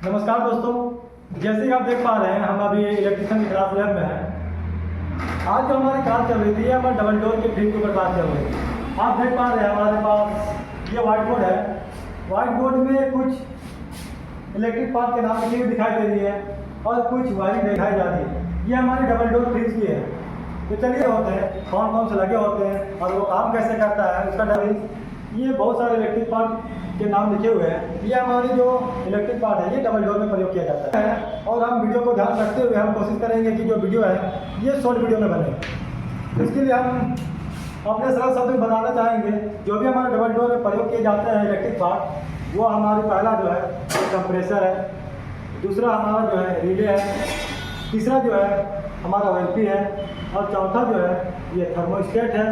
नमस्कार दोस्तों, जैसे कि आप देख पा रहे हैं हम अभी इलेक्ट्रिशियन की क्लास लैब में हैं। आज जो हमारी क्लास चल रही थी हमारे डबल डोर के फ्रिज के ऊपर बात चल रही थी। आप देख पा रहे हैं हमारे पास ये व्हाइट बोर्ड है। व्हाइट बोर्ड में कुछ इलेक्ट्रिक पार्ट के नाम लिखे हुए दिखाई दे रही है और कुछ वायरिंग दिखाई जा रही है। ये हमारी डबल डोर फ्रिज की है। तो चलिए होते हैं कौन कौन से लगे होते हैं और वो काम कैसे करता है उसका ये बहुत सारे इलेक्ट्रिक पार्ट के नाम लिखे हुए हैं। ये हमारी जो इलेक्ट्रिक पार्ट है ये डबल डोर में प्रयोग किया जाता है और हम वीडियो को ध्यान रखते हुए हम कोशिश करेंगे कि जो वीडियो है ये शॉर्ट वीडियो में बने। इसके लिए हम अपने सरल शब्द में बताना चाहेंगे जो भी हमारे डबल डोर में प्रयोग किए जाते हैं इलेक्ट्रिक पार्ट, वो हमारी पहला जो है कंप्रेसर है, दूसरा हमारा जो है रिले है, तीसरा जो है हमारा OLP है और चौथा जो है ये थर्मोस्टेट है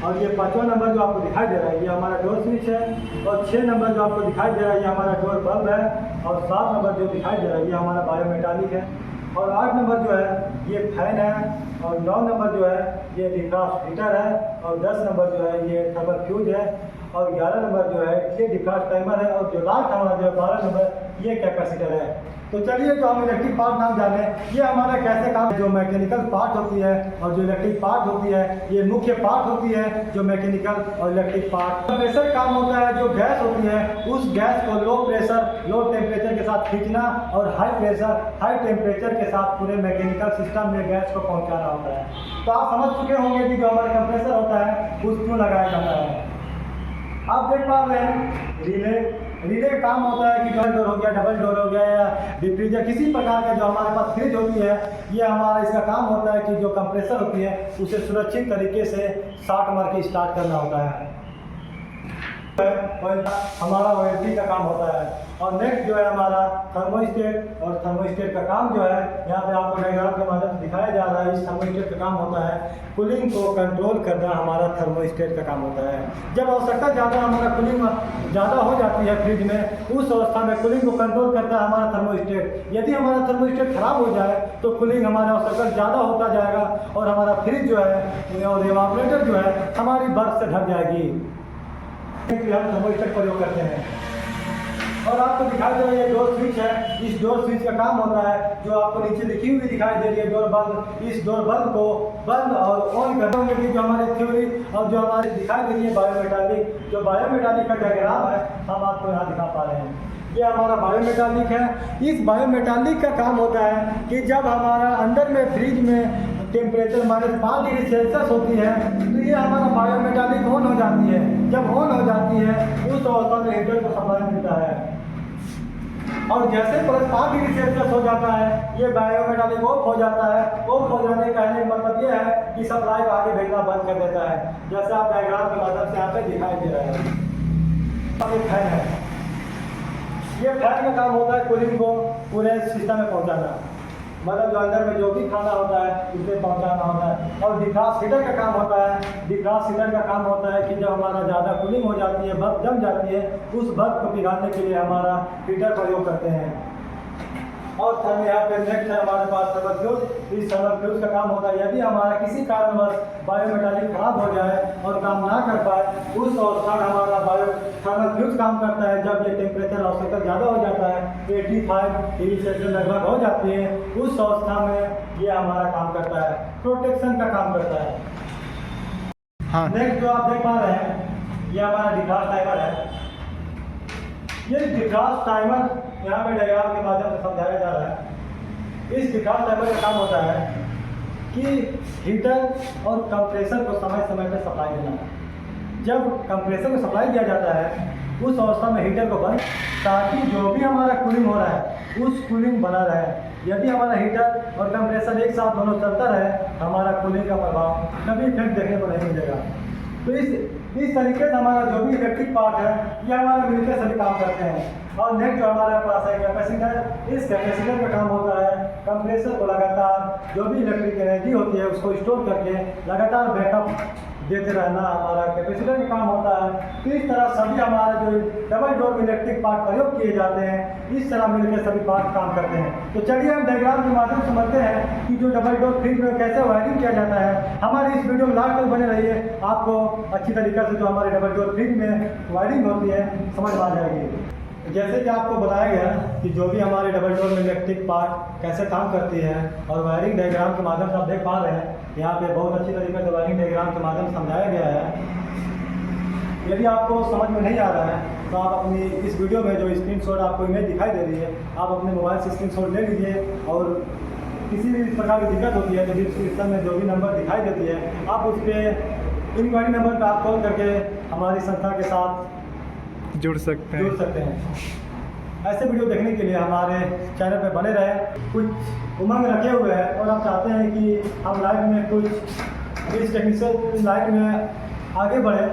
और ये 5वां नंबर जो आपको दिखाई दे रहा है ये हमारा डोर स्विच है और 6 नंबर जो आपको दिखाई दे रहा है ये हमारा डोर बल्ब है और 7 नंबर जो दिखाई दे रहा है ये हमारा बायोमेटालिक है और 8 नंबर जो है ये फैन है और 9 नंबर जो है ये डिफ्रास्ट हीटर है और 10 नंबर जो है ये थर्मल फ्यूज है और 11 नंबर जो है ये डिफ्रास्ट टाइमर है और जो लास्ट हमारा जो है 12 नंबर ये कैपेसिटर है। तो चलिए जो हम इलेक्ट्रिक पार्ट नाम जाने ये हमारा कैसे काम, जो मैकेनिकल पार्ट होती है और जो इलेक्ट्रिक पार्ट होती है ये मुख्य पार्ट होती है जो मैकेनिकल और इलेक्ट्रिक पार्ट। कंप्रेसर काम होता है जो गैस होती है उस गैस को लो प्रेशर लो टेम्परेचर के साथ खींचना और हाई प्रेशर हाई टेम्परेचर के साथ पूरे मैकेनिकल सिस्टम में गैस को पहुँचाना होता है। तो आप समझ चुके होंगे कि जो हमारा कंप्रेसर होता है उस क्यों लगाया जाता है। आप देख पा रहे हैं रिले का काम होता है कि डबल डोर हो गया, डबल डोर हो गया या डिफ्यूजर किसी प्रकार का जो हमारे पास फ्रिज होती है ये हमारा इसका काम होता है कि जो कंप्रेसर होती है उसे सुरक्षित तरीके से शॉर्ट मार के स्टार्ट करना होता है। हमारा OLP का काम होता है और नेक्स्ट जो है हमारा थर्मोस्टेट और थर्मोस्टेट का काम जो है यहाँ पे आपको डायग्राम के माध्यम से दिखाया जा रहा है। इस थर्मोस्टेट का काम होता है कूलिंग को कंट्रोल करना, हमारा थर्मोस्टेट का काम होता है। जब आवश्यकता ज़्यादा हमारा कूलिंग ज़्यादा हो जाती है फ्रिज में उस अवस्था में कूलिंग को कंट्रोल करता है हमारा थर्मोस्टेट। यदि हमारा थर्मोस्टेट खराब हो जाए तो कूलिंग हमारा आवश्यकता ज़्यादा होता जाएगा और हमारा फ्रिज जो है और इवापोरेटर जो है हमारी बर्फ से ढक जाएगी। हम थर्मोस्टेट प्रयोग करते हैं और आपको दिखाई दे रहा है ये डोर स्विच है। इस डोर स्विच का काम होता है जो आपको नीचे लिखी हुई दिखाई दे रही है डोर बंद। इस डोर बंद को बंद और ऑन करने के लिए जो हमारी थ्योरी और जो हमारी दिखाई दे रही है बायोमेटालिक, जो बायोमेटालिक का डायग्राम है हम आपको यहाँ दिखा पा रहे हैं। ये हमारा बायोमेटालिक है। इस बायोमेटालिक का काम होता है कि जब हमारा अंदर में फ्रिज में टेम्परेचर -5 डिग्री सेल्सियस होती है तो ये हमारा बायोमेटालिक ऑन हो जाती है। जब ऑन हो जाती है उस अवस्था में हीटर को सप्लाई मिलता है और जैसे +5 डिग्री सेल्सियस हो जाता है ये बायोमेटालिक ऑफ हो जाता है। ऑफ हो जाने का कहने का मतलब ये है कि सप्लाई को आगे भेजना बंद कर देता है, जैसे आप डायग्राम के माध्यम से यहाँ पे दिखाई दे रहा है। फैन है, ये फैन का काम होता है कूलिंग को पूरे सिस्टम में पहुँचाना, मतलब जो अंदर में जो भी खाना होता है उसे पहुंचाना होता है। और डिफ्रास्ट हीटर का काम होता है, डिफ्रास्ट हीटर का काम होता है कि जब हमारा ज़्यादा कूलिंग हो जाती है, बर्फ जम जाती है, उस बर्फ को पिघालने के लिए हमारा हीटर प्रयोग करते हैं। और यहाँ पे नेक्स्ट है हमारे पास थर्मल फ्यूज। इस थर्मल फ्यूज का काम होता है यदि हमारा किसी कारणवश बायोमेटालिक खराब हो जाए और काम ना कर पाए उस अवस्था में हमारा थर्मल फ्यूज काम करता है। जब ये टेम्परेचर आवश्यकता ज़्यादा हो जाता है 85 डिग्री सेल्सियस लगभग हो जाती है उस अवस्था में ये हमारा काम करता है, प्रोटेक्शन का काम करता है। हाँ, नेक्स्ट जो आप देख पा रहे हैं ये हमारा डिफ्रास्ट टाइमर है। ये डिफ्रास्ट टाइमर यहाँ पे डायग्राम के माध्यम से समझाया जा रहा है। इस डिफ्रास्ट टाइमर का काम होता है कि हीटर और कंप्रेसर को समय समय पर सप्लाई देना है। जब कंप्रेसर को सप्लाई दिया जाता है उस अवस्था में हीटर को बंद, ताकि जो भी हमारा कूलिंग हो रहा है उस कूलिंग बना रहे। यदि हमारा हीटर और कंप्रेसर एक साथ दोनों चलता रहे हमारा कूलिंग का प्रभाव कभी इफेक्ट देखने को नहीं मिलेगा। तो इस तरीके से हमारा जो भी इलेक्ट्रिक पार्ट है ये हमारा मिलकर सभी काम करते हैं। और नेक्स्ट जो हमारे पास है कैपेसिटर। इस कैपेसिटर का काम होता है कंप्रेसर को लगातार जो भी इलेक्ट्रिक एनर्जी होती है उसको स्टोर करके लगातार बैकअप देते रहना हमारा कैपेसिटर का काम होता है। तो इस तरह सभी हमारे जो डबल डोर इलेक्ट्रिक पार्ट प्रयोग किए जाते हैं इस तरह मिलकर सभी पार्ट काम करते हैं। तो चलिए हम डायग्राम के माध्यम से समझते हैं कि जो डबल डोर फ्रिज में कैसे वायरिंग किया जाता है। हमारी इस वीडियो में लास्ट तक बने रहिए, आपको अच्छी तरीके से जो हमारे डबल डोर फ्रिज में वायरिंग होती है समझ में आ जाएगी। जैसे कि आपको बताया गया कि जो भी हमारे डबल डोर में इलेक्ट्रिक पार्ट कैसे काम करती है और वायरिंग डायग्राम के माध्यम से आप देख पा रहे हैं, यहाँ पे बहुत अच्छी तरीके से वायरिंग डायग्राम के माध्यम से समझाया गया है। यदि आपको समझ में नहीं आ रहा है तो आप अपनी इस वीडियो में जो स्क्रीनशॉट आपको इमेज दिखाई दे रही है, आप अपने मोबाइल से स्क्रीनशॉट ले लीजिए और किसी भी प्रकार की दिक्कत होती है तो डिस्क्रिप्शन में जो भी नंबर दिखाई देती है आप उस पर इंक्वायरी नंबर पर आप कॉल करके हमारी संस्था के साथ जुड़ सकते हैं। ऐसे वीडियो देखने के लिए हमारे चैनल पर बने रहें। कुछ उमंग रखे हुए हैं और आप चाहते हैं कि हम लाइफ में कुछ इस टेक्निकल लाइफ में आगे बढ़े